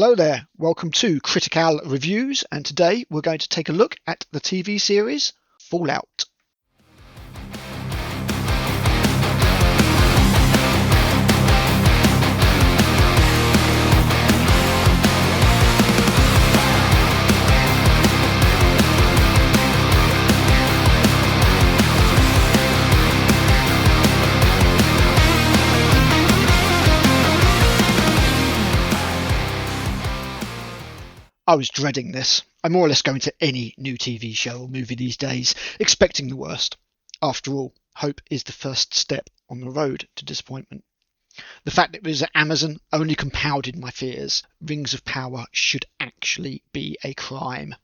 Hello there, welcome to Critical Reviews, and today we're going to take a look at the TV series Fallout. I was dreading this. I more or less go into any new TV show or movie these days, expecting the worst. After all, hope is the first step on the road to disappointment. The fact that it was at Amazon only compounded my fears. Rings of Power should actually be a crime.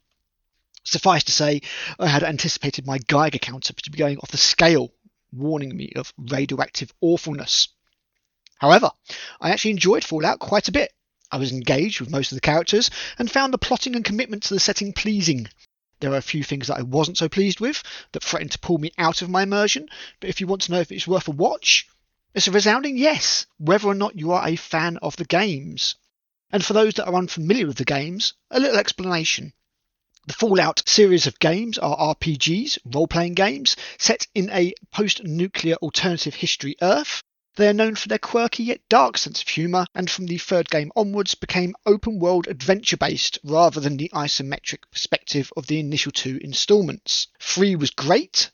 Suffice to say, I had anticipated my Geiger counter to be going off the scale, warning me of radioactive awfulness. However, I actually enjoyed Fallout quite a bit. I was engaged with most of the characters and found the plotting and commitment to the setting pleasing. There are a few things that I wasn't so pleased with that threatened to pull me out of my immersion, but if you want to know if it's worth a watch, it's a resounding yes, whether or not you are a fan of the games. And for those that are unfamiliar with the games, a little explanation. The Fallout series of games are RPGs, role-playing games, set in a post-nuclear alternative history Earth. They are known for their quirky yet dark sense of humour, and from the third game onwards became open-world adventure-based rather than the isometric perspective of the initial two instalments. 3 was great.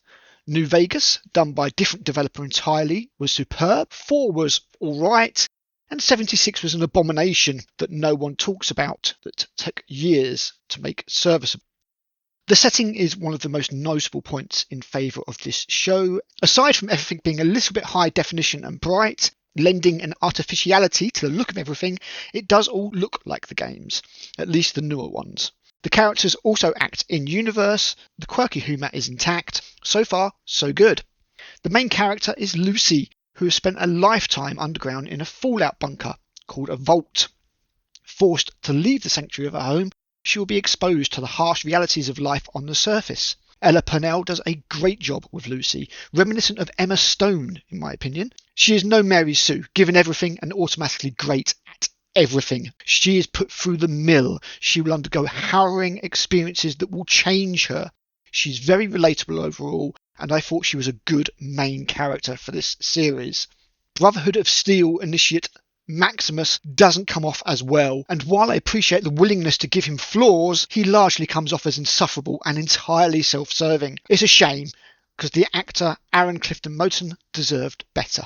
New Vegas, done by a different developer entirely, was superb. 4 was alright. And 76 was an abomination that no one talks about, that took years to make serviceable. The setting is one of the most noticeable points in favour of this show. Aside from everything being a little bit high definition and bright, lending an artificiality to the look of everything, it does all look like the games, at least the newer ones. The characters also act in universe, the quirky humour is intact. So far, so good. The main character is Lucy, who has spent a lifetime underground in a Fallout bunker called a vault. Forced to leave the sanctuary of her home, she will be exposed to the harsh realities of life on the surface. Ella Purnell does a great job with Lucy, reminiscent of Emma Stone, in my opinion. She is no Mary Sue, given everything and automatically great at everything. She is put through the mill. She will undergo harrowing experiences that will change her. She's very relatable overall, and I thought she was a good main character for this series. Brotherhood of Steel initiate Maximus doesn't come off as well, and while I appreciate the willingness to give him flaws, he largely comes off as insufferable and entirely self-serving. It's a shame, because the actor Aaron Clifton Moten deserved better.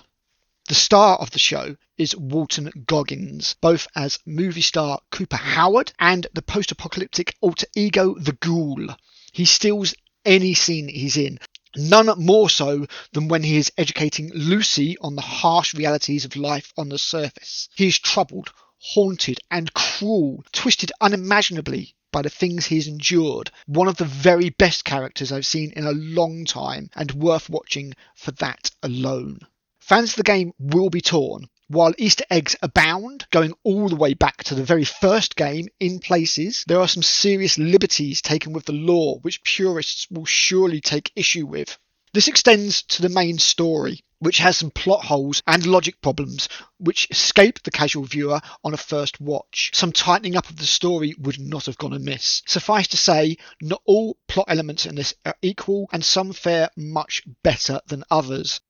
The star of the show is Walton Goggins, both as movie star Cooper Howard and the post-apocalyptic alter ego The Ghoul. He steals any scene he's in. None more so than when he is educating Lucy on the harsh realities of life on the surface. He is troubled, haunted and cruel, twisted unimaginably by the things he's endured. One of the very best characters I've seen in a long time, and worth watching for that alone. Fans of the game will be torn. While Easter eggs abound, going all the way back to the very first game in places, there are some serious liberties taken with the lore which purists will surely take issue with. This extends to the main story, which has some plot holes and logic problems which escape the casual viewer on a first watch. Some tightening up of the story would not have gone amiss. Suffice to say, not all plot elements in this are equal, and some fare much better than others.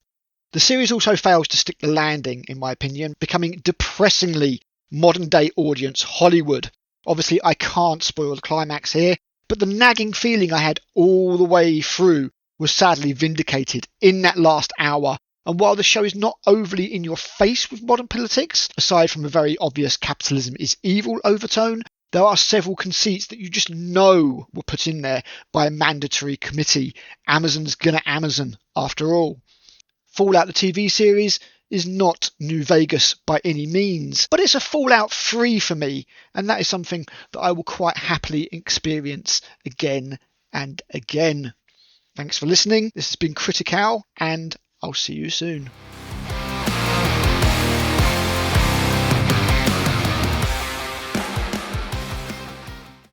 The series also fails to stick the landing, in my opinion, becoming depressingly modern-day audience Hollywood. Obviously, I can't spoil the climax here, but the nagging feeling I had all the way through was sadly vindicated in that last hour. And while the show is not overly in your face with modern politics, aside from a very obvious capitalism is evil overtone, there are several conceits that you just know were put in there by a mandatory committee. Amazon's gonna Amazon, after all. Fallout the TV series is not New Vegas by any means, but it's a Fallout 3 for me, and that is something that I will quite happily experience again and again. Thanks for listening. This has been Critical, and I'll see you soon.